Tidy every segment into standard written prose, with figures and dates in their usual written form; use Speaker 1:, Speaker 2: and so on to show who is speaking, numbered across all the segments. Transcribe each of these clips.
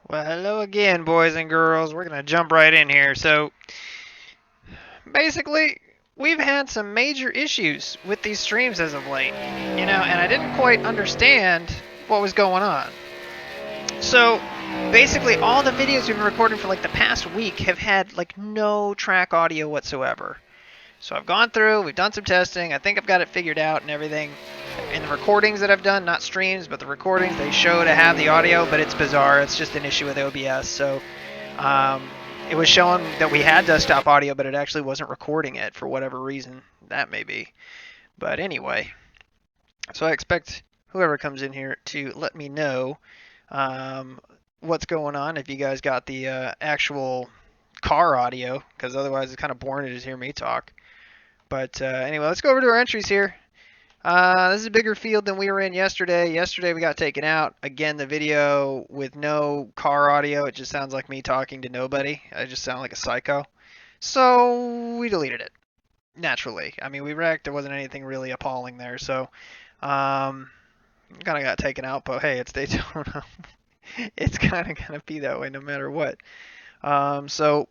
Speaker 1: Well, hello again, boys and girls. We're going to jump right in here. So, basically, we've had some major issues with these streams as of late, and I didn't quite understand what was going on. So, basically, all the videos we've been recording for like the past week have had like no track audio whatsoever. So, I've gone through, we've done some testing, I think I've got it figured out and everything. In the recordings that I've done, not streams, but the recordings, they show to have the audio, but it's bizarre. It's just an issue with OBS. So, Um, it was showing that we had desktop audio, but it actually wasn't recording it for whatever reason that may be. But anyway, so I expect whoever comes in here to let me know what's going on. If you guys got the actual car audio, because otherwise it's kind of boring to just hear me talk. But anyway, let's go over to our entries here. This is a bigger field than we were in yesterday. Yesterday we got taken out. Again, the video with no car audio. It just sounds like me talking to nobody. I just sound like a psycho. So we deleted it. Naturally. I mean, we wrecked. There wasn't anything really appalling there. So kind of got taken out. But hey, it's Daytona. It's kind of going to be that way no matter what. So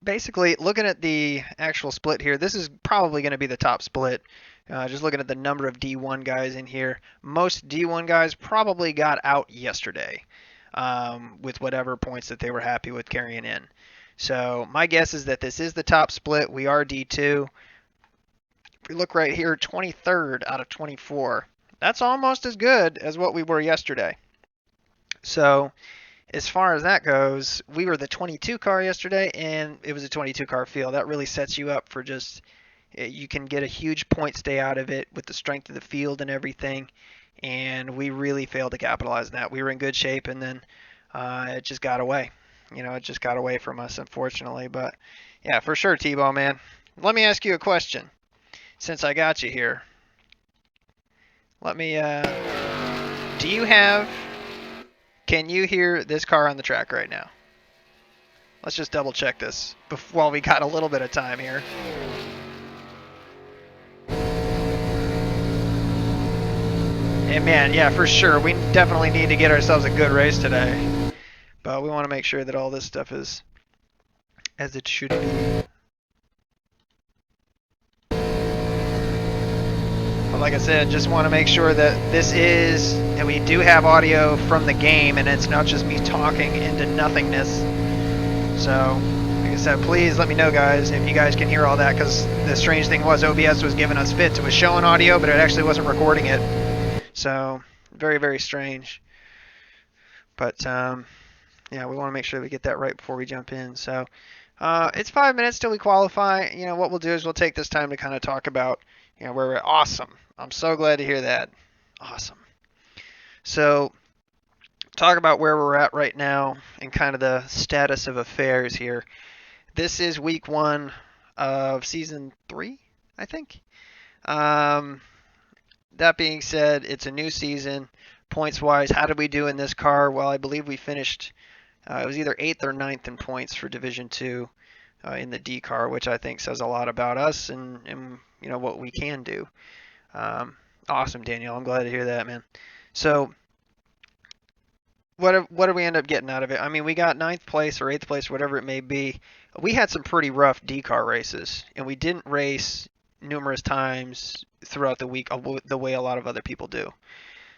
Speaker 1: basically, looking at the actual split here, this is probably going to be the top split. Just looking at the number of D1 guys in here, most D1 guys probably got out yesterday with whatever points that they were happy with carrying in. So my guess is that this is the top split. We are D2. If we look right here, 23rd out of 24. That's almost as good as what we were yesterday. So as far as that goes, we were the 22 car yesterday, and it was a 22 car field. That really sets you up for just you can get a huge point stay out of it with the strength of the field and everything. And we really failed to capitalize on that. We were in good shape, and then it just got away. It just got away from us, unfortunately. But yeah, for sure, T-Ball, man. Let me ask you a question. Since I got you here, let me. Do you have? Can you hear this car on the track right now? Let's just double check this while we got a little bit of time here. And man, yeah, for sure. We definitely need to get ourselves a good race today. But we want to make sure that all this stuff is as it should be. But like I said, just want to make sure that this is, and we do have audio from the game, and it's not just me talking into nothingness. So, like I said, please let me know, guys, if you guys can hear all that, because the strange thing was OBS was giving us fits. It was showing audio, but it actually wasn't recording it. So, very, very strange. But, yeah, we want to make sure we get that right before we jump in. So, it's 5 minutes till we qualify. What we'll do is we'll take this time to kind of talk about, where we're at. Awesome. I'm so glad to hear that. Awesome. So, talk about where we're at right now and kind of the status of affairs here. This is week 1 of season 3, I think. That being said, it's a new season. Points wise, how did we do in this car? Well, I believe we finished, it was either 8th or 9th in points for Division 2 in the D car, which I think says a lot about us and what we can do. Awesome, Daniel. I'm glad to hear that, man. So, what do we end up getting out of it? I mean, we got 9th place or 8th place, whatever it may be. We had some pretty rough D car races, and we didn't race numerous times throughout the week the way a lot of other people do.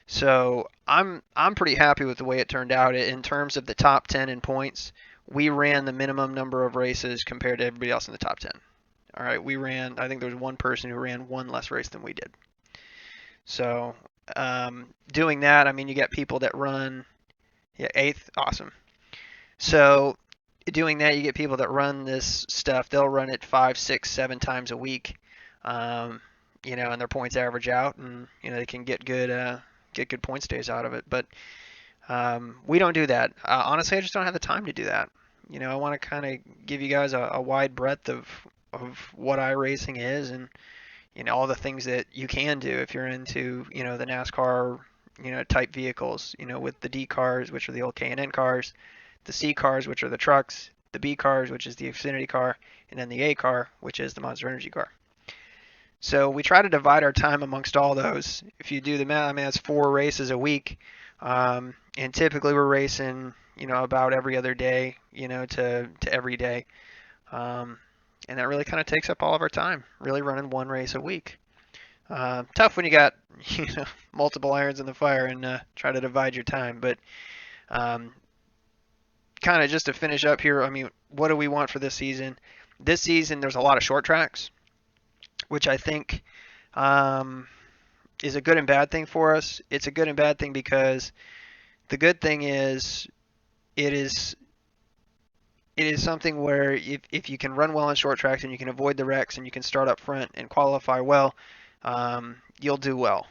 Speaker 1: So I'm pretty happy with the way it turned out in terms of the top 10 in points. We ran the minimum number of races compared to everybody else in the top 10. All right, I think there was one person who ran one less race than we did. So doing that, I mean, you get people that run, 8th, awesome. So doing that, you get people that run this stuff. They'll run it 5, 6, 7 times a week, and their points average out, and they can get good point stays out of it. But we don't do that. Honestly, I just don't have the time to do that. I want to kind of give you guys a wide breadth of what iRacing is and all the things that you can do if you're into the NASCAR type vehicles. With the D cars, which are the old K&N cars, the C cars, which are the trucks, the B cars, which is the Xfinity car, and then the A car, which is the Monster Energy car. So we try to divide our time amongst all those. If you do the math, I mean, that's 4 races a week. And typically we're racing, about every other day, to every day. And that really kind of takes up all of our time, really running one race a week. Tough when you got multiple irons in the fire and try to divide your time. But kind of just to finish up here, I mean, what do we want for this season? This season, there's a lot of short tracks, which I think is a good and bad thing for us. It's a good and bad thing because the good thing is it is something where if you can run well on short tracks and you can avoid the wrecks and you can start up front and qualify well, you'll do well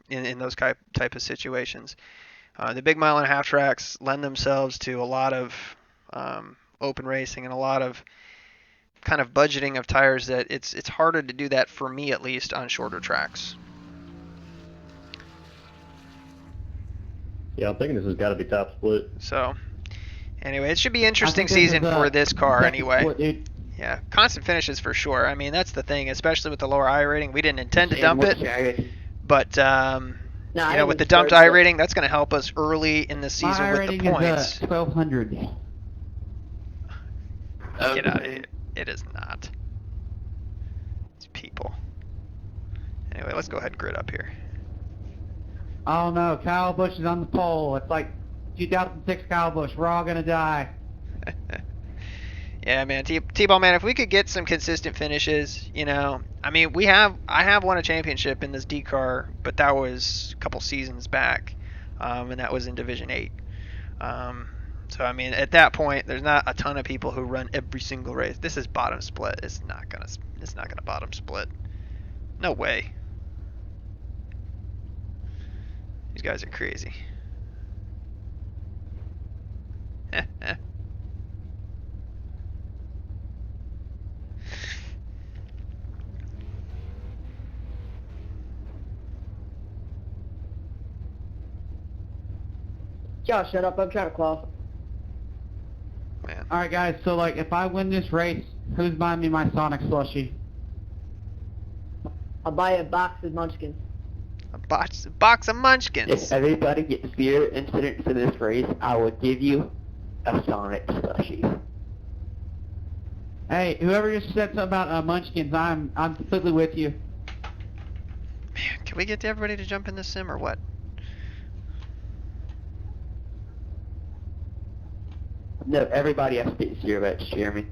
Speaker 1: in those type of situations. The big mile and a half tracks lend themselves to a lot of open racing and a lot of kind of budgeting of tires that it's harder to do that, for me at least, on shorter tracks.
Speaker 2: Yeah, I'm thinking this has got to be top split.
Speaker 1: So anyway, it should be an interesting season for this car anyway.
Speaker 3: Split,
Speaker 1: yeah, constant finishes for sure. I mean, that's the thing, especially with the lower I rating. We didn't intend to dump it, but with the dumped I rating, that's going to help us early in the season with the points.
Speaker 3: Is 1200.
Speaker 1: Get out of here. It is not. It's people. Anyway, let's go ahead and grid up here.
Speaker 3: Oh no, Kyle Busch is on the pole. It's like 2006 Kyle Busch. We're all gonna die.
Speaker 1: Yeah, man. T-Ball, man, if we could get some consistent finishes, I mean, I have won a championship in this D car, but that was a couple seasons back, and that was in Division 8. So I mean, at that point, there's not a ton of people who run every single race. This is bottom split. It's not gonna bottom split. No way. These guys are crazy.
Speaker 4: Josh, shut up. I'm trying to qualify.
Speaker 1: Man.
Speaker 3: Alright guys, so like if I win this race, who's buying me my Sonic slushie?
Speaker 4: I'll buy you a box of Munchkins.
Speaker 1: A box of Munchkins.
Speaker 5: If everybody gets 0 incidents in this race, I will give you a Sonic slushie.
Speaker 3: Hey, whoever just said something about Munchkins, I'm completely with you.
Speaker 1: Man, can we get everybody to jump in the sim or what?
Speaker 5: No, everybody has to get 0 votes, Jeremy.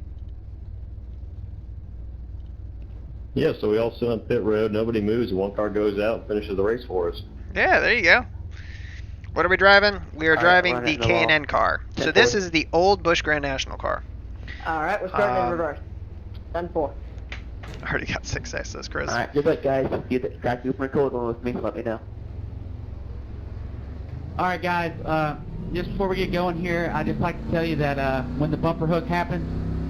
Speaker 2: Yeah, so we all sit on pit road, nobody moves, and one car goes out and finishes the race for us.
Speaker 1: Yeah, there you go. What are we driving? We are driving the K&N car. So this is the old Busch Grand National car.
Speaker 4: Alright, we're starting in reverse. 10-4.
Speaker 1: I already got 6 X's, Chris.
Speaker 5: Alright, good luck guys. If you track you for cold one with me, let me know.
Speaker 3: Alright guys, just before we get going here, I'd just like to tell you that when the bumper hook happens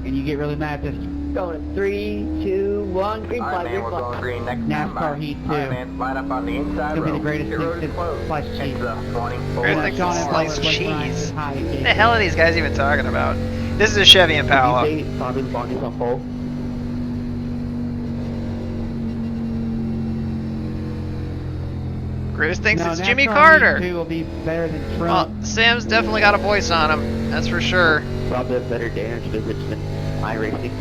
Speaker 3: and you get really mad, just
Speaker 4: Going in 3, 2, 1. Green flag, green flag.
Speaker 6: Green next
Speaker 3: NASCAR Heat 2.
Speaker 6: man, line up on the inside
Speaker 3: It's gonna be the
Speaker 6: row.
Speaker 3: greatest
Speaker 6: Your road
Speaker 3: thing
Speaker 6: is
Speaker 3: since
Speaker 6: closed.
Speaker 3: sliced cheese.
Speaker 6: Heads up, 24.
Speaker 1: Greatest thing
Speaker 3: Sean
Speaker 1: since
Speaker 3: and
Speaker 1: sliced
Speaker 3: Paul
Speaker 1: cheese.
Speaker 3: Hi,
Speaker 1: What the hell are these guys even talking about? This is a Chevy Impala.
Speaker 5: You say Tommy Bond is on pole?
Speaker 1: Greatest thing since
Speaker 3: NASCAR
Speaker 1: Jimmy
Speaker 3: Heat
Speaker 1: Carter.
Speaker 3: 2 will be better than
Speaker 1: Well,
Speaker 3: Trump.
Speaker 1: Sam's definitely got a voice on him. That's for sure.
Speaker 5: Probably a better damage visits than iRacing.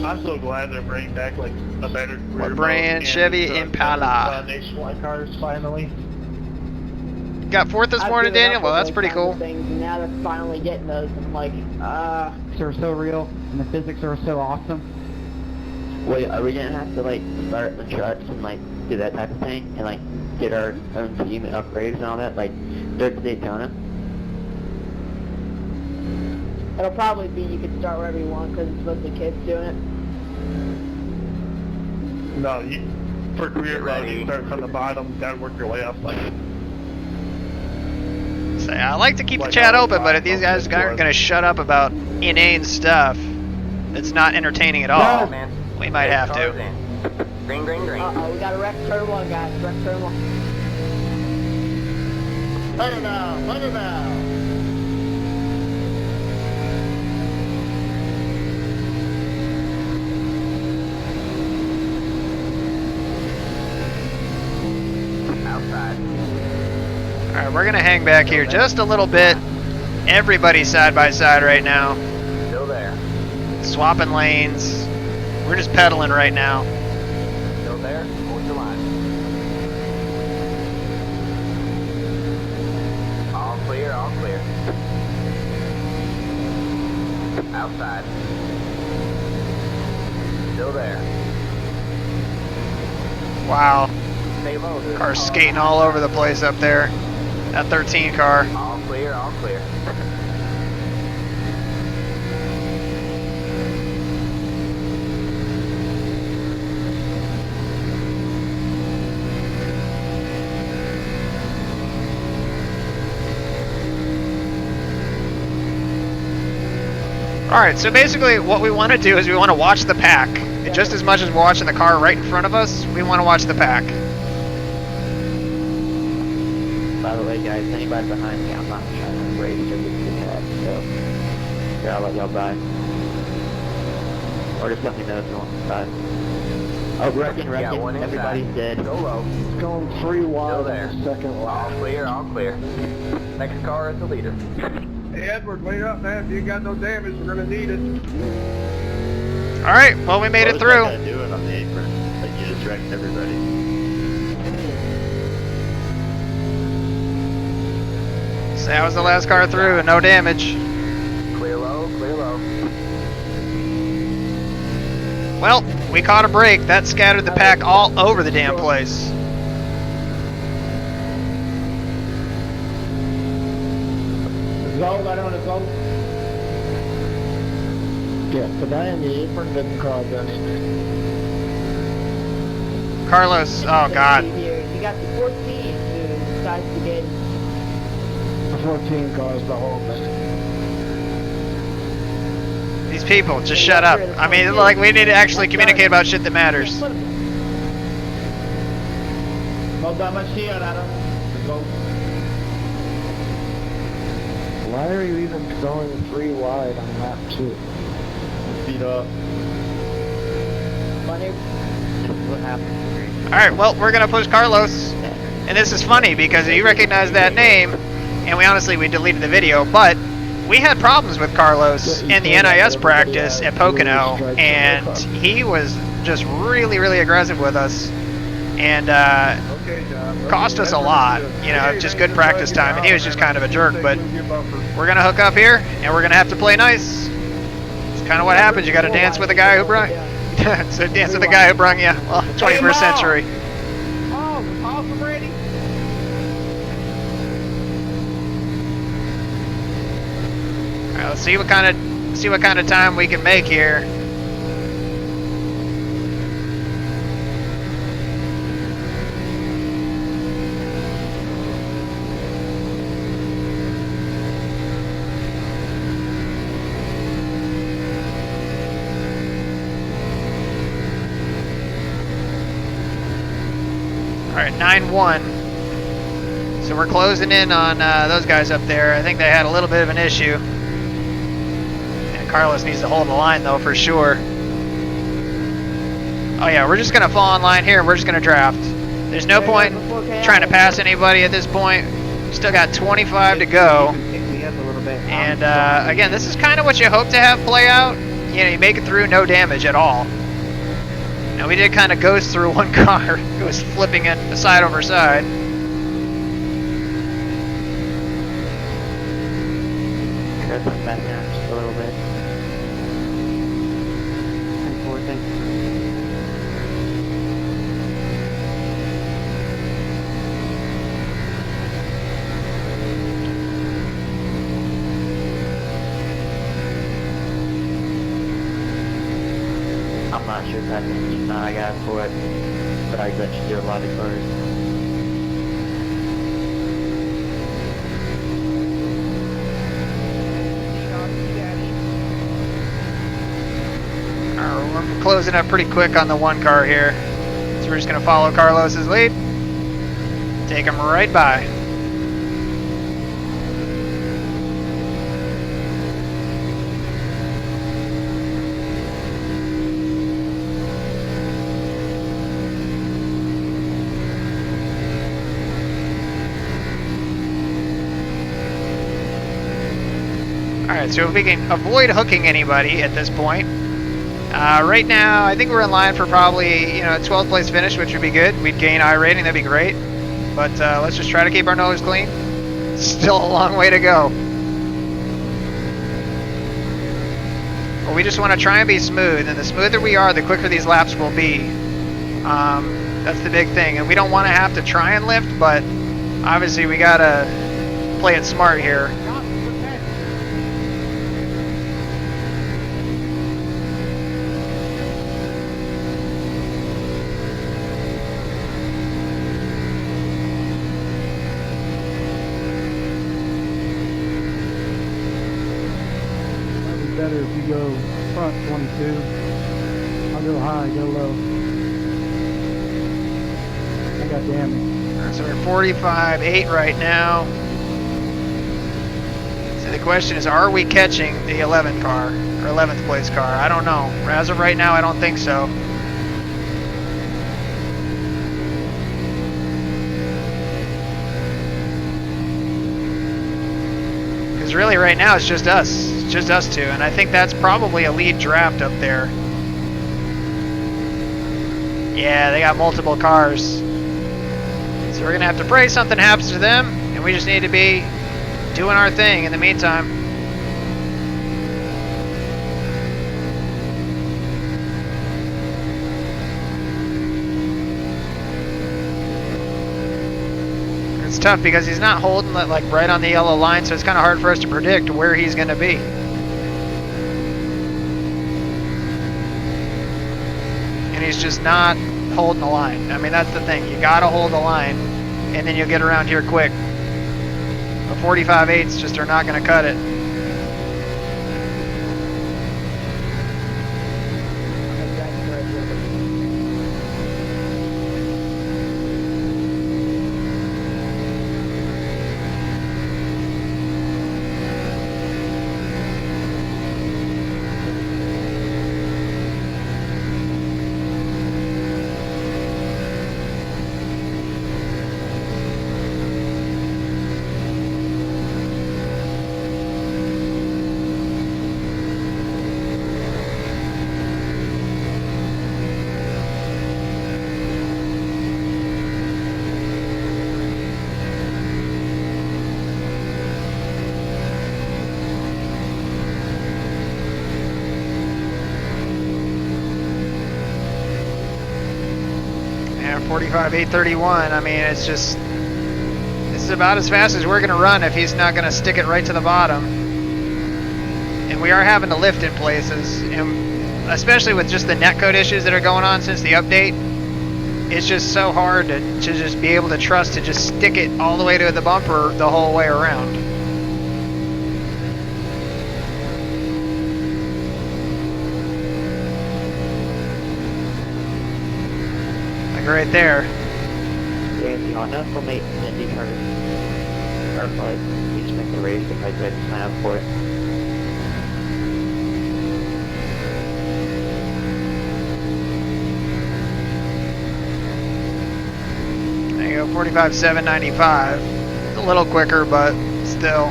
Speaker 7: I'm so glad they're bringing back like a better career
Speaker 1: What brand?
Speaker 7: mode
Speaker 1: Chevy
Speaker 7: and,
Speaker 1: Impala.
Speaker 7: nationwide cars finally.
Speaker 1: Got 4th this
Speaker 4: I've
Speaker 1: morning,
Speaker 4: given
Speaker 1: Daniel?
Speaker 4: up
Speaker 1: Well,
Speaker 4: with
Speaker 1: that's
Speaker 4: those
Speaker 1: pretty
Speaker 4: kinds
Speaker 1: cool.
Speaker 4: of things, and now they're finally getting those. I'm like,
Speaker 3: They're so real, and the physics are so awesome.
Speaker 5: Wait, are we gonna have to like start the trucks and like do that type of thing and like get our own team and upgrades and all that like third to Daytona?
Speaker 4: it'll probably be you can start wherever you want because it's mostly kids doing it.
Speaker 7: No, for career
Speaker 6: Get
Speaker 7: mode,
Speaker 6: ready.
Speaker 7: you start from the bottom, gotta work your way up. Like,
Speaker 1: Say, I like to keep the
Speaker 7: Like
Speaker 1: chat
Speaker 7: all
Speaker 1: open, but if
Speaker 7: the
Speaker 1: these guys aren't going to shut up about inane stuff that's not entertaining at all,
Speaker 6: Man,
Speaker 1: we might
Speaker 6: eight
Speaker 1: have
Speaker 6: cars
Speaker 1: to.
Speaker 6: in. Green, green, green.
Speaker 4: Uh-oh, we got a wreck turn 1, guys. Wreck turn 1.
Speaker 7: Thunder now, thunder now.
Speaker 6: Outside.
Speaker 1: Alright, we're gonna hang back here just a little bit. Everybody's side by side right now.
Speaker 6: Still there.
Speaker 1: Swapping lanes. We're just pedaling right now.
Speaker 6: Still there. Hold your line. All clear, all clear. Outside. Still there.
Speaker 1: Wow.
Speaker 6: Stay low. dude.
Speaker 1: Car's skating all over the place up there. That 13 car.
Speaker 6: All clear, all clear.
Speaker 1: Alright, so basically what we want to do is we want to watch the pack. And just as much as we're watching the car right in front of us, we want to watch the pack.
Speaker 5: By the way, guys, anybody behind me, I'm not trying to race or get too mad, so yeah, I'll let y'all by. Or just let me know if you want to by. Oh, wrecking,
Speaker 6: one inside.
Speaker 5: everybody's dead.
Speaker 6: Go low.
Speaker 8: It's going 3 wide
Speaker 6: Still
Speaker 8: on
Speaker 6: there.
Speaker 8: the second
Speaker 6: All
Speaker 8: lap.
Speaker 6: clear, all clear. Next car is the leader.
Speaker 7: Hey, Edward, wait up, man. If you ain't got no damage, we're gonna need it.
Speaker 1: Alright, well we made it through.
Speaker 2: What was that guy doing on the apron? Like, you just wrecked everybody.
Speaker 1: So that was the last car through and no damage.
Speaker 6: Clear low, clear low.
Speaker 1: Well, we caught a break. That scattered the pack all over the damn place.
Speaker 8: Go, got on the go. Yeah, the guy on the apron didn't cause anything.
Speaker 1: Carlos, oh god.
Speaker 4: Here. You got the 14 who decides to get.
Speaker 8: The 14 caused the whole thing.
Speaker 1: These people, just shut up. I mean, like, we need to actually communicate about shit that matters.
Speaker 8: No damage here, Adam. Go. Why are you even going 3 wide on lap 2?
Speaker 2: Speed up.
Speaker 4: Funny.
Speaker 5: This is what happens.
Speaker 1: Alright, well, we're gonna push Carlos. And this is funny because you recognize that name, and we deleted the video, but we had problems with Carlos in the NIS practice at Pocono, and he was just really, really aggressive with us, and
Speaker 7: Okay, John.
Speaker 1: cost us a lot, you know, just good practice time, and he was just kind of a jerk, but we're gonna hook up here, and we're gonna have to play nice. It's kind of what happens. You gotta dance with the guy who brought so dance with the guy who brought you, well, 21st century.
Speaker 3: Oh, awesome, ready.
Speaker 1: All right, let's see what kind of time we can make here. All right, 9-1. So we're closing in on those guys up there. I think they had a little bit of an issue. And Carlos needs to hold the line though, for sure. Oh yeah, we're just gonna fall in line here and we're just gonna draft. There's no point trying to pass anybody at this point. Still got 25 to go.
Speaker 3: Pick me up a little bit.
Speaker 1: And again, this is kind of what you hope to have play out. You know, you make it through, no damage at all. Now we did kind of ghost through one car. It was flipping it side over side.
Speaker 5: There's some back down just a little bit. And forward thing. I'm not sure if that's the engine I got for it, but I bet you do a lot of cars.
Speaker 1: We're closing up pretty quick on the one car here. So we're just going to follow Carlos's lead. Take him right by. Alright, so if we can avoid hooking anybody at this point. Right now, I think we're in line for probably, you know, a 12th place finish, which would be good. We'd gain iRating, that'd be great. But let's just try to keep our nose clean. Still a long way to go. But we just want to try and be smooth, and the smoother we are, the quicker these laps will be. That's the big thing. And we don't want to have to try and lift, but obviously we gotta play it smart here.
Speaker 8: Better if you go front 22. I'll go high, go low. I got damage.
Speaker 1: So we're 45.8 right now. So the question is, are we catching the 11th car, or 11th place car? I don't know. As of right now, I don't think so. Because really right now it's just us. It's just us two, and I think that's probably a lead draft up there. Yeah, they got multiple cars. So we're gonna have to pray something happens to them, and we just need to be doing our thing in the meantime. It's tough because he's not holding like right on the yellow line, so it's kind of hard for us to predict where he's gonna be. And he's just not holding the line. I mean, that's the thing. You gotta hold the line, and then you'll get around here quick. But 45.8s just are not gonna cut it. Yeah, 45.831. I mean, it's just, this is about as fast as we're going to run if he's not going to stick it right to the bottom. And we are having to lift in places, and especially with just the netcode issues that are going on since the update. It's just so hard to just be able to trust to just stick it all the way to the bumper the whole way around. Like right there.
Speaker 5: Yeah, you know, enough for me to determine or like expect the race if I try to sign up for it.
Speaker 1: There you go, 45.795. It's a little quicker, but still.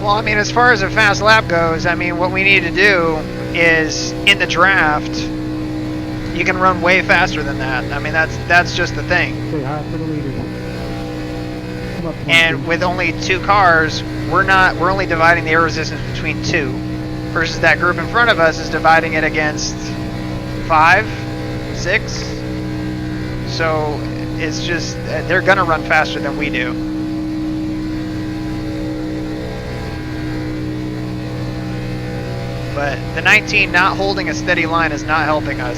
Speaker 1: Well, I mean, as far as a fast lap goes, I mean, what we need to do is, in the draft, you can run way faster than that. I mean, that's just the thing.
Speaker 8: Stay high for the leader. Come up,
Speaker 1: And with only two cars, we're only dividing the air resistance between two, versus that group in front of us is dividing it against 5, 6. So it's just, they're gonna run faster than we do. But the 19 not holding a steady line is not helping us.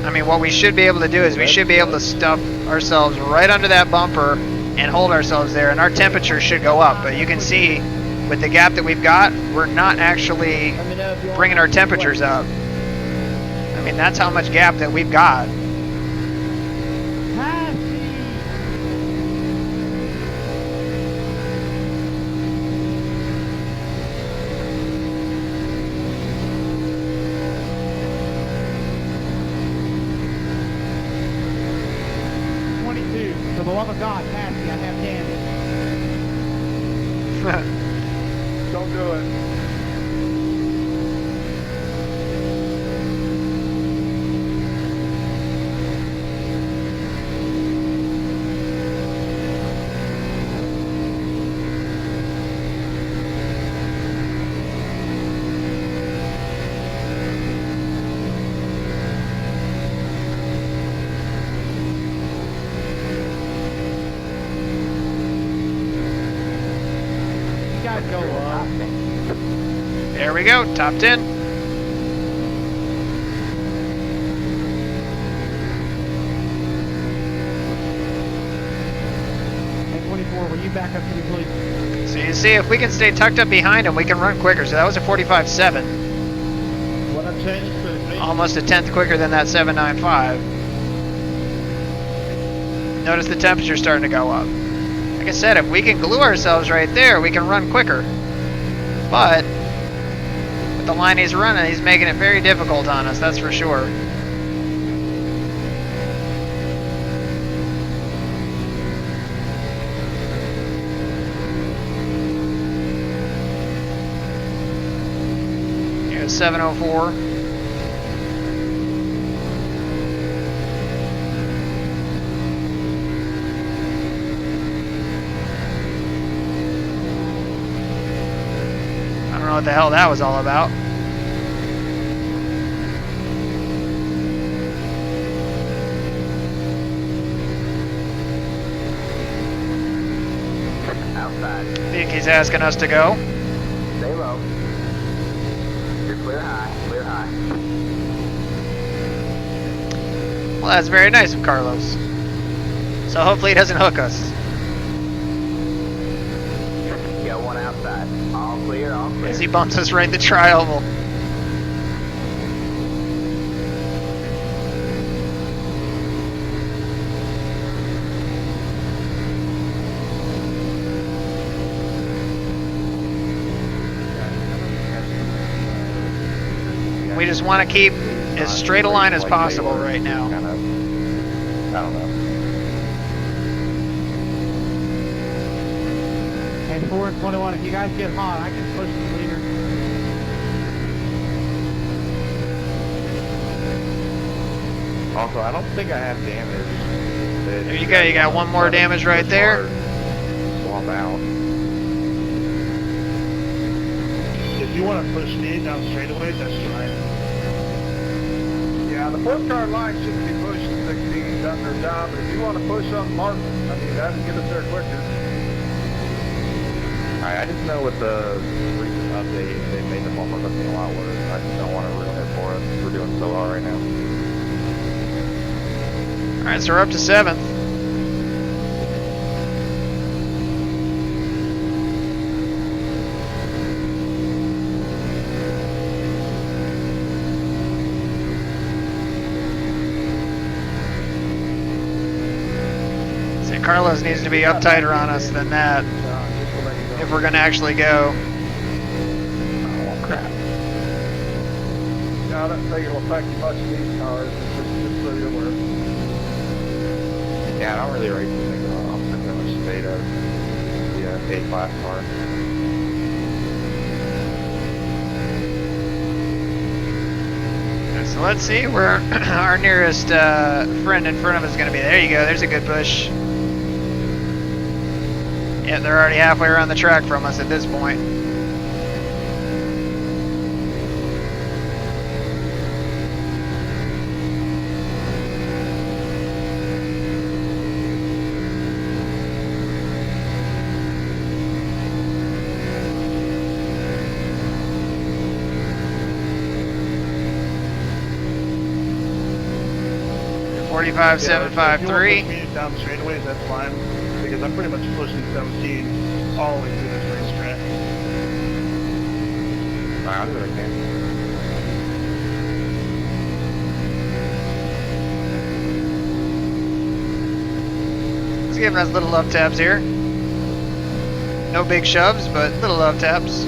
Speaker 1: I mean, what we should be able to do is we should be able to stuff ourselves right under that bumper and hold ourselves there, and our temperature should go up. But you can see with the gap that we've got, we're not actually bringing our temperatures up. I mean, that's how much gap that we've got.
Speaker 3: For the love of God, pass me. I have damage.
Speaker 7: Don't do it.
Speaker 3: Go up.
Speaker 1: There we go, top 10.
Speaker 3: And 24, will you back up to me, please?
Speaker 1: So you see, if we can stay tucked up behind him, we can run quicker. So that was a 45.7.
Speaker 7: When I change to me,
Speaker 1: Almost a tenth quicker than that 7.95. Notice the temperature starting to go up. Like I said, if we can glue ourselves right there, we can run quicker. But with the line he's running, he's making it very difficult on us, that's for sure. Here's 704. I don't know what the hell that was all about.
Speaker 6: Outside.
Speaker 1: I think he's asking us to go.
Speaker 6: Stay low. You're clear high. Clear high.
Speaker 1: Well, that's very nice of Carlos. So hopefully he doesn't hook us.
Speaker 6: Got one outside. All clear, all clear.
Speaker 1: As he bumps us right in the tri-oval. We just want to keep as straight a line as possible right now.
Speaker 2: Kind of, I don't know.
Speaker 3: And 4 and 21, if you guys get hot, I can push the leader.
Speaker 2: Also, I don't think I have damage.
Speaker 1: There you go, you got one more damage right there.
Speaker 2: Swap out.
Speaker 7: if you want to push me down straightaway, that's fine. Yeah, the 4-car line shouldn't be pushing 16 done their job, but if you want to push up Martin, I mean, that'd get us there quicker.
Speaker 2: Alright, I just know with the recent update, they made the bumper looking a lot worse. I just don't want to ruin it for us. We're doing so well right now.
Speaker 1: Alright, so we're up to 7th. See, Carlos needs to be up tighter on us than that if we're going to actually go.
Speaker 2: Oh, crap.
Speaker 7: No, I don't think it'll affect you much in these cars, just so you're aware.
Speaker 2: Yeah, I don't really race this thing at all. I'm pretty much stayed at the A-class car.
Speaker 1: So let's see where our nearest friend in front of us is going to be. There you go. There's a good push. Yeah, they're already halfway around the track from us at this point.
Speaker 7: Yeah,
Speaker 1: 45.753.
Speaker 7: if you want to push me down straightaways, that's fine, because I'm pretty much pushing 17 all the way through this racetrack.
Speaker 2: Alright, I'll do what I can.
Speaker 1: giving us little love taps here. No big shoves, but little love taps.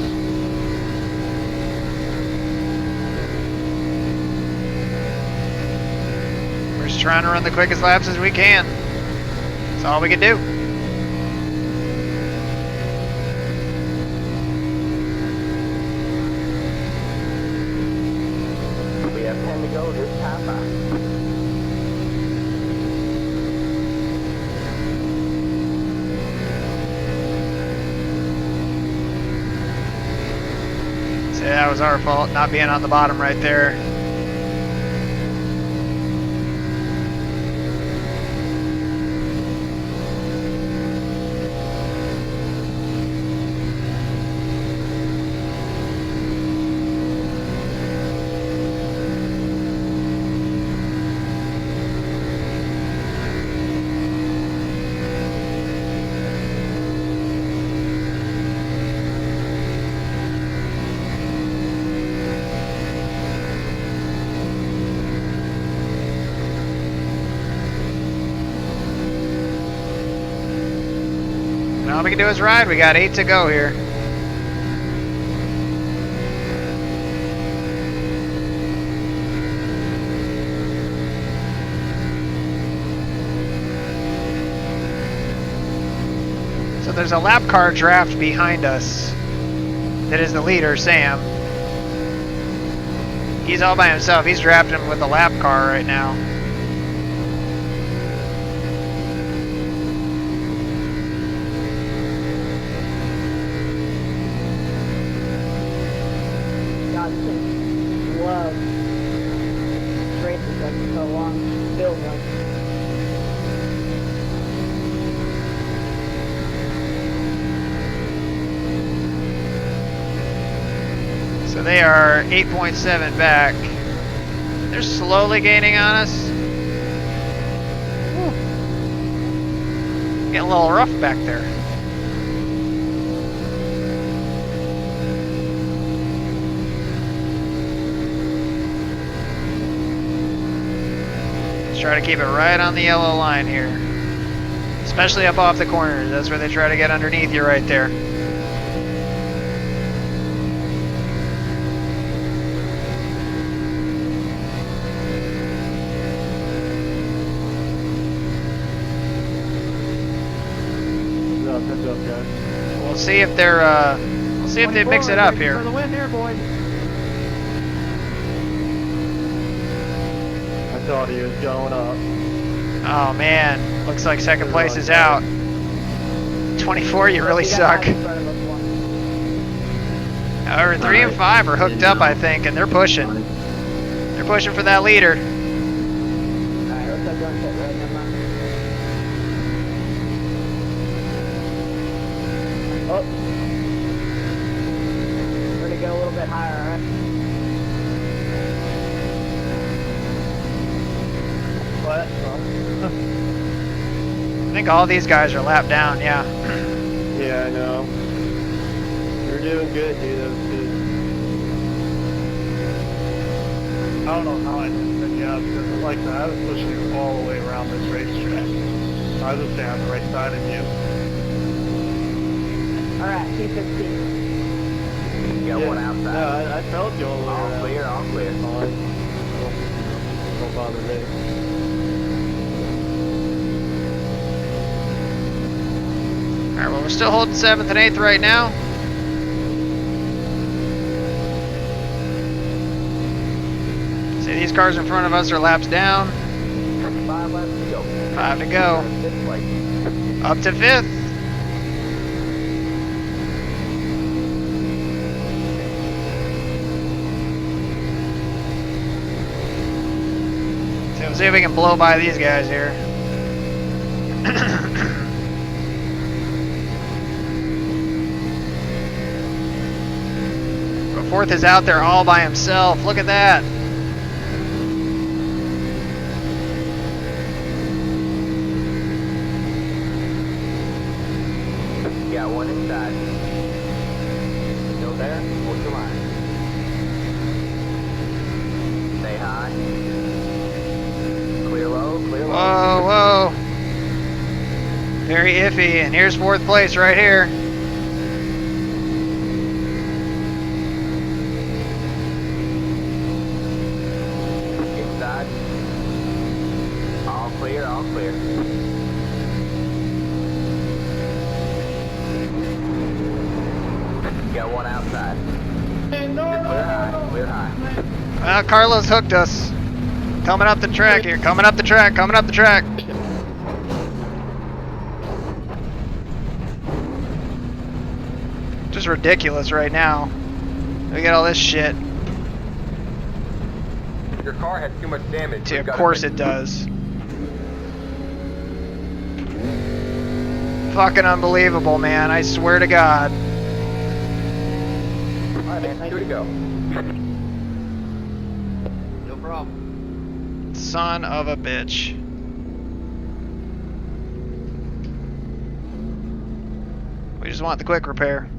Speaker 1: We're just trying to run the quickest laps as we can. That's all we can do.
Speaker 6: We have 10 to go this time.
Speaker 1: So that was our fault, not being on the bottom right there. And all we can do is ride. We got 8 to go here. So there's a lap car draft behind us. That is the leader, Sam. He's all by himself. He's drafting with the lap car right now.
Speaker 4: God, this thing love. This race is like so long. Still one.
Speaker 1: So they are 8.7 back. They're slowly gaining on us. Getting a little rough back there. Let's try to keep it right on the yellow line here. Especially up off the corners. That's where they try to get underneath you right there.
Speaker 8: Heads up, guys.
Speaker 1: We'll see if they're we'll see if they mix it up
Speaker 3: For
Speaker 1: here.
Speaker 3: the win here, boys.
Speaker 8: I thought he was going up.
Speaker 1: Oh man, looks like second place is out. 24, you really
Speaker 4: We got
Speaker 1: suck.
Speaker 4: nine in front of us, one.
Speaker 1: However, 3 and 5 are hooked up, I think, and they're pushing. They're pushing for that leader.
Speaker 4: Alright, let's go on pit road. Never mind. Oh. We're gonna go a little bit higher, alright?
Speaker 8: What?
Speaker 1: I think all these guys are lapped down, yeah.
Speaker 8: Yeah, I know. You're doing good, dude. That was good. I don't know how I did that, yeah, because like that, I was pushing you all the way around this racetrack. I was staying on the right side of you.
Speaker 4: Alright, P15.
Speaker 6: Got one outside.
Speaker 8: No, I felt you all the way
Speaker 6: All
Speaker 8: around.
Speaker 6: clear, all clear.
Speaker 8: Fine. Don't bother me.
Speaker 1: Alright, well, we're still holding 7th and 8th right now. See, these cars in front of us are laps down.
Speaker 6: 5 laps to go.
Speaker 1: 5 to go.
Speaker 6: Fifth place.
Speaker 1: Up to 5th. So let's see if we can blow by these guys here. But 4th is out there all by himself. Look at that.
Speaker 6: Got one inside. Still there? Hold the line. Stay high. Clear low, clear low.
Speaker 1: Whoa, whoa. Very iffy, and here's 4th place right here.
Speaker 6: Inside. All clear, all clear. Got one outside. Clear high.
Speaker 1: Well, Carlos hooked us. Coming up the track here, coming up the track. Just ridiculous right now. We got all this shit.
Speaker 6: Your car has too much damage.
Speaker 1: Of course it does. Fucking unbelievable, man. I swear to God.
Speaker 6: Alright, man, 2 to go.
Speaker 3: No problem.
Speaker 1: Son of a bitch. We just want the quick repair.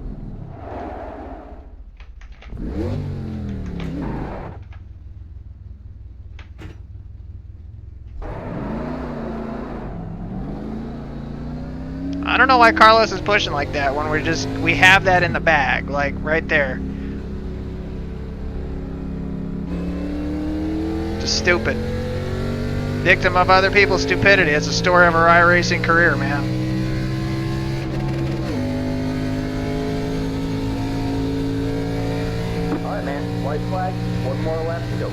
Speaker 1: I don't know why Carlos is pushing like that when we have that in the bag, like right there. Just stupid. Victim of other people's stupidity. It's a story of our iRacing career, man.
Speaker 6: Alright, man. White flag. 1 more left to go.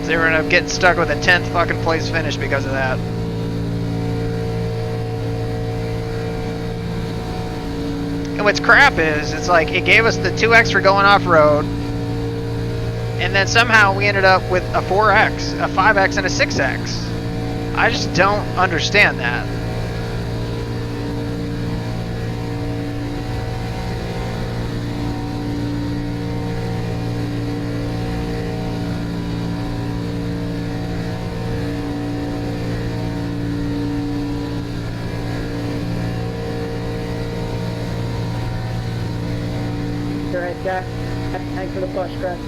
Speaker 1: They were gonna get stuck with a 10th fucking place finish because of that. And what's crap is, it's like, it gave us the 2x for going off-road, and then somehow we ended up with a 4x, a 5x, and a 6x. I just don't understand that.
Speaker 4: Alright, guys. Thanks for the push, Chris.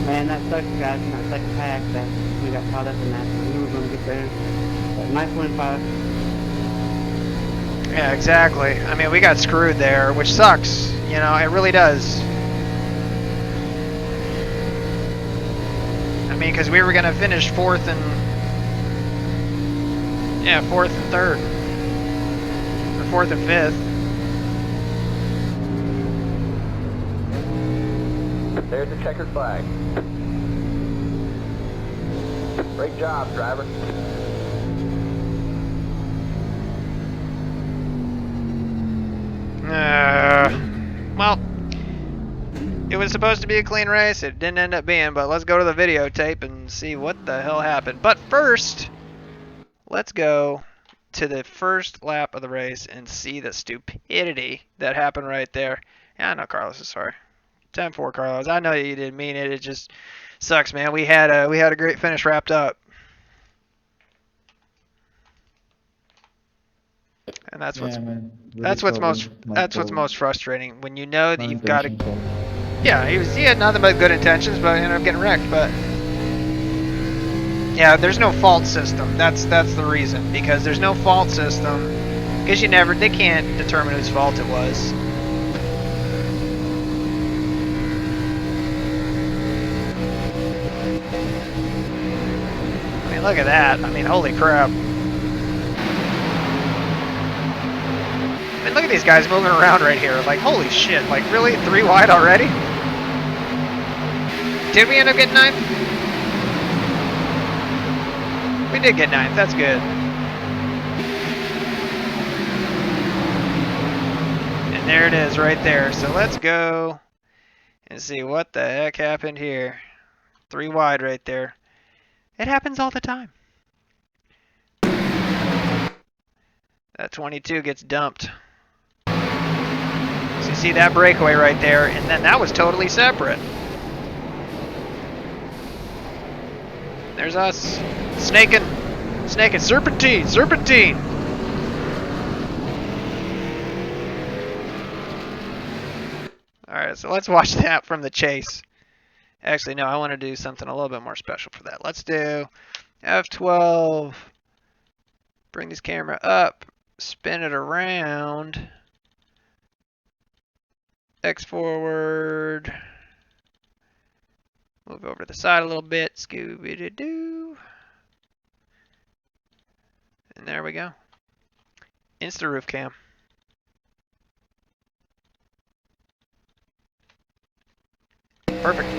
Speaker 3: Man, that sucks, guys. In that second pack, that we got caught up in that. We knew we were going to get there. But nice win, 5.
Speaker 1: Yeah, exactly. I mean, we got screwed there, which sucks. You know, it really does. I mean, because we were going to finish 4th and... Yeah, 4th and 3rd. Or 4th and 5th.
Speaker 6: There's the checkered flag. Great job, driver.
Speaker 1: Well, it was supposed to be a clean race. It didn't end up being, but let's go to the videotape and see what the hell happened. But first, let's go to the first lap of the race and see the stupidity that happened right there. Yeah, I know Carlos is sorry. 10-4, Carlos. I know you didn't mean it. It just sucks, man. We had a great finish wrapped up, and that's what's most frustrating when you know that you've got to. Yeah, he had nothing but good intentions, but ended up getting wrecked. But yeah, there's no fault system. That's the reason, because there's no fault system because they can't determine whose fault it was. Look at that. I mean, holy crap. I mean, look at these guys moving around right here. Like, holy shit. Like, really? 3 wide already? Did we end up getting 9th? We did get 9th. That's good. And there it is right there. So let's go and see what the heck happened here. 3 wide right there. It happens all the time. That 22 gets dumped. So you see that breakaway right there, and then that was totally separate. There's us. Snaking. Serpentine. Serpentine. Alright, so let's watch that from the chase. Actually, no, I want to do something a little bit more special for that. Let's do F12. Bring this camera up. Spin it around. X forward. Move over to the side a little bit. Scooby-doo. And there we go. Insta roof cam. Perfect.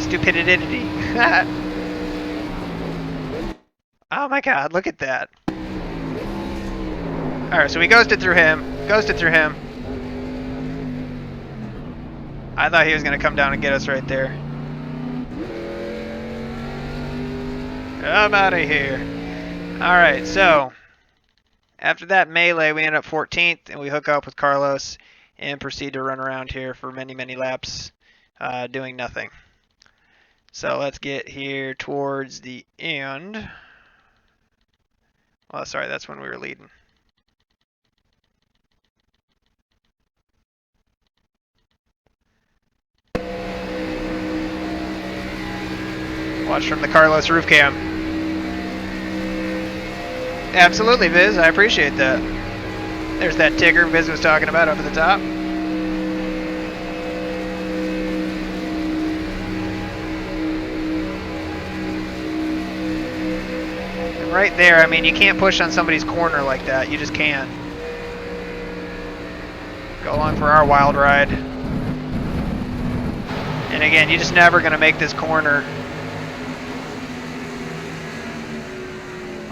Speaker 1: Stupidity. Oh my god, look at that. Alright, so we ghosted through him. I thought he was going to come down and get us right there. I'm out of here. Alright, so after that melee, we end up 14th, and we hook up with Carlos and proceed to run around here for many, many laps, doing nothing. So let's get here towards the end. Well, sorry, that's when we were leading. Watch from the Carlos roof cam. Absolutely, Viz. I appreciate that. There's that Tigger Viz was talking about up at the top. And right there, I mean, you can't push on somebody's corner like that. You just can't. Go along for our wild ride. And again, you're just never going to make this corner.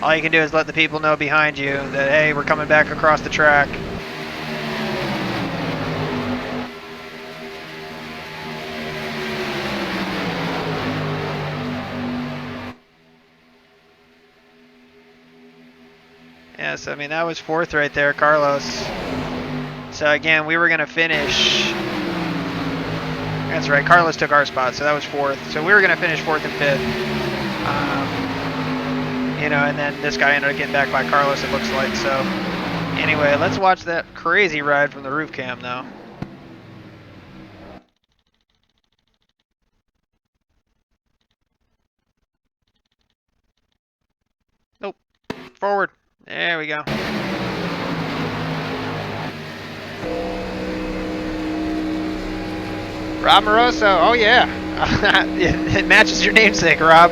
Speaker 1: All you can do is let the people know behind you that, hey, we're coming back across the track. Yes, I mean, that was 4th right there, Carlos. So again, we were going to finish. That's right, Carlos took our spot, so that was 4th. So we were going to finish 4th and 5th. You know, and then this guy ended up getting back by Carlos, it looks like. So anyway, let's watch that crazy ride from the roof cam now. Nope. Forward. There we go. Rob Moroso. Oh yeah. It matches your namesake, Rob.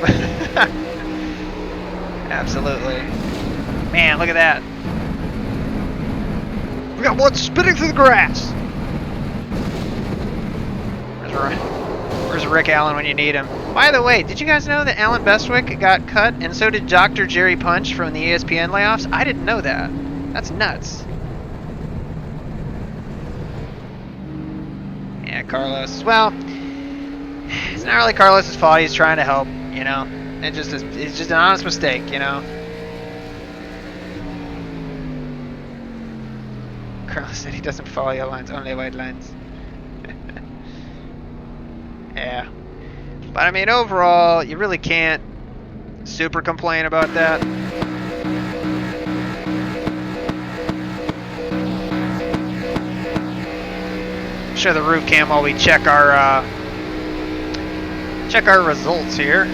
Speaker 1: Absolutely. Man, look at that. We got blood spitting through the grass. Where's Rick Allen when you need him? By the way, did you guys know that Alan Bestwick got cut, and so did Dr. Jerry Punch from the ESPN layoffs? I didn't know that. That's nuts. Yeah, Carlos. Well, it's not really Carlos's fault. He's trying to help, you know. It's just an honest mistake, you know. Carlos said he doesn't follow your lines, only white lines. Yeah. But I mean, overall, you really can't super complain about that. Show the roof cam while we check our results here.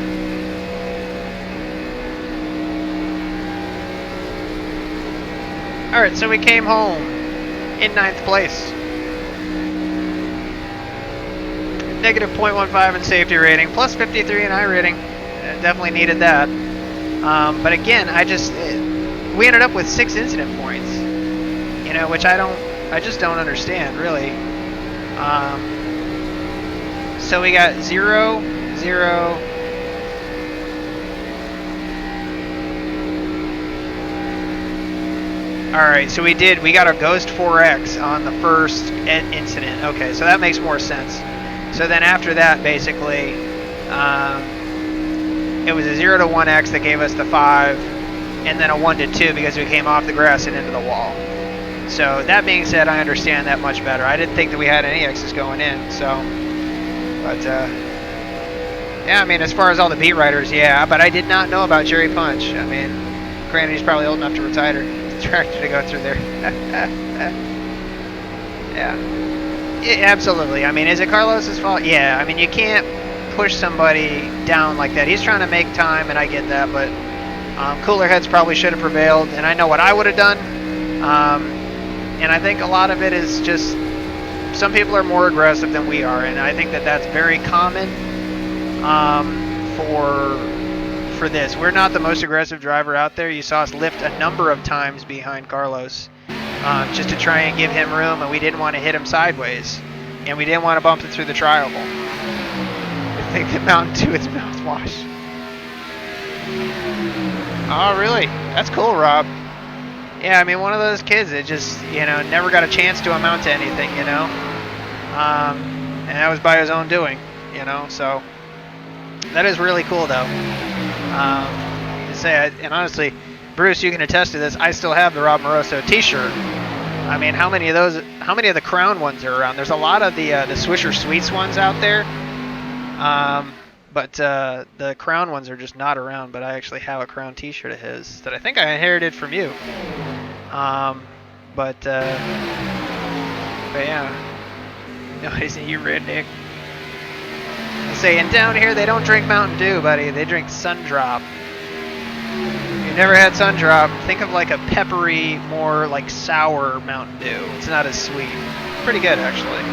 Speaker 1: Alright, so we came home in 9th place. Negative 0.15 in safety rating, plus 53 in iRating. Definitely needed that. But again, we ended up with 6 incident points. You know, which I just don't understand, really. So we got 0, 0. Alright, so we got a Ghost 4X on the first incident. Okay, so that makes more sense. So then after that, basically, it was a 0 to 1X that gave us the 5, and then a 1 to 2 because we came off the grass and into the wall. So that being said, I understand that much better. I didn't think that we had any X's going in, so But yeah, I mean, as far as all the beat writers, yeah, but I did not know about Jerry Punch. I mean, granted, he's probably old enough to retire the tractor to go through there. Yeah, absolutely. I mean, is it Carlos's fault? Yeah, I mean, you can't push somebody down like that. He's trying to make time, and I get that, but cooler heads probably should have prevailed, and I know what I would have done. And I think a lot of it is just some people are more aggressive than we are, and I think that that's very common for this. We're not the most aggressive driver out there. You saw us lift a number of times behind Carlos just to try and give him room, and we didn't want to hit him sideways, and we didn't want to bump it through the tri-oval. I think the Mountain Dew is mouthwash. Oh, really? That's cool, Rob. Yeah, I mean, one of those kids that just, never got a chance to amount to anything, and that was by his own doing, so that is really cool, though. And honestly, Bruce, you can attest to this, I still have the Rob Moroso t-shirt. I mean, how many of the Crown ones are around? There's a lot of the Swisher Sweets ones out there, but the Crown ones are just not around, but I actually have a Crown t-shirt of his that I think I inherited from you. But yeah. No, isn't you redneck? I say, and down here they don't drink Mountain Dew, buddy. They drink Sundrop. If you've never had Sundrop, think of like a peppery, more like sour Mountain Dew. It's not as sweet. Pretty good, actually.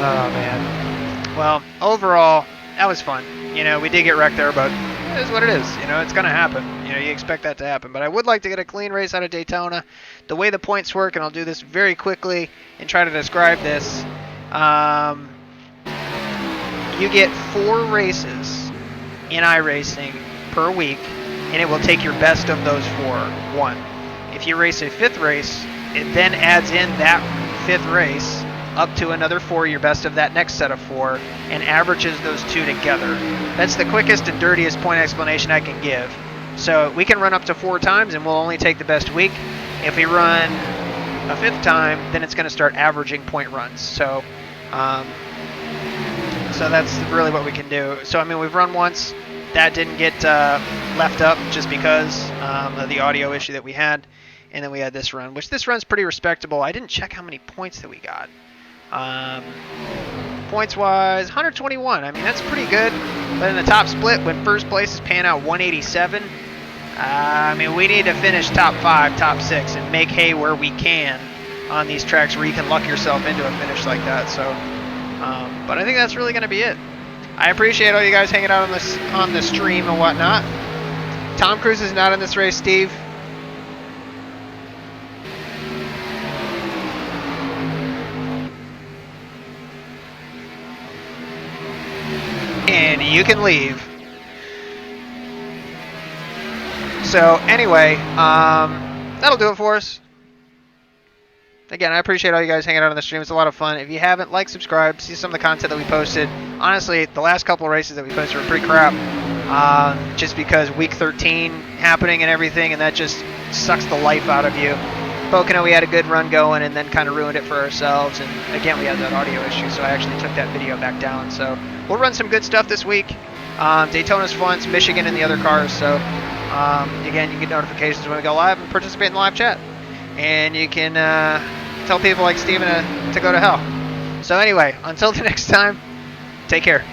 Speaker 1: Oh, man. Well, overall, that was fun. We did get wrecked there, but it is what it is. It's going to happen. You expect that to happen. But I would like to get a clean race out of Daytona. The way the points work, and I'll do this very quickly and try to describe this, you get 4 races in iRacing per week, and it will take your best of those 4. 1. If you race a 5th race, it then adds in that 5th race up to another 4, your best of that next set of 4, and averages those 2 together. That's the quickest and dirtiest point explanation I can give. So we can run up to 4 times, and we'll only take the best week. If we run a 5th time, then it's going to start averaging point runs. So that's really what we can do. So, I mean, we've run once. That didn't get left up just because of the audio issue that we had. And then we had this run, which this run's pretty respectable. I didn't check how many points that we got. Points-wise, 121. I mean, that's pretty good. But in the top split, when first place is paying out 187, I mean, we need to finish top 5, top 6, and make hay where we can on these tracks where you can luck yourself into a finish like that. So, but I think that's really going to be it. I appreciate all you guys hanging out on the stream and whatnot. Tom Cruise is not in this race, Steve. And you can leave. So anyway, that'll do it for us. Again, I appreciate all you guys hanging out on the stream. It's a lot of fun. If you haven't, like, subscribe, see some of the content that we posted. Honestly, the last couple of races that we posted were pretty crap. Just because week 13 happening and everything, and that just sucks the life out of you. Pocono, we had a good run going and then kind of ruined it for ourselves. And again, we had that audio issue, so I actually took that video back down. So we'll run some good stuff this week. Daytona's fun, it's Michigan and the other cars. So again, you get notifications when we go live and participate in the live chat. And you can tell people like Steven to go to hell. So anyway, until the next time, take care.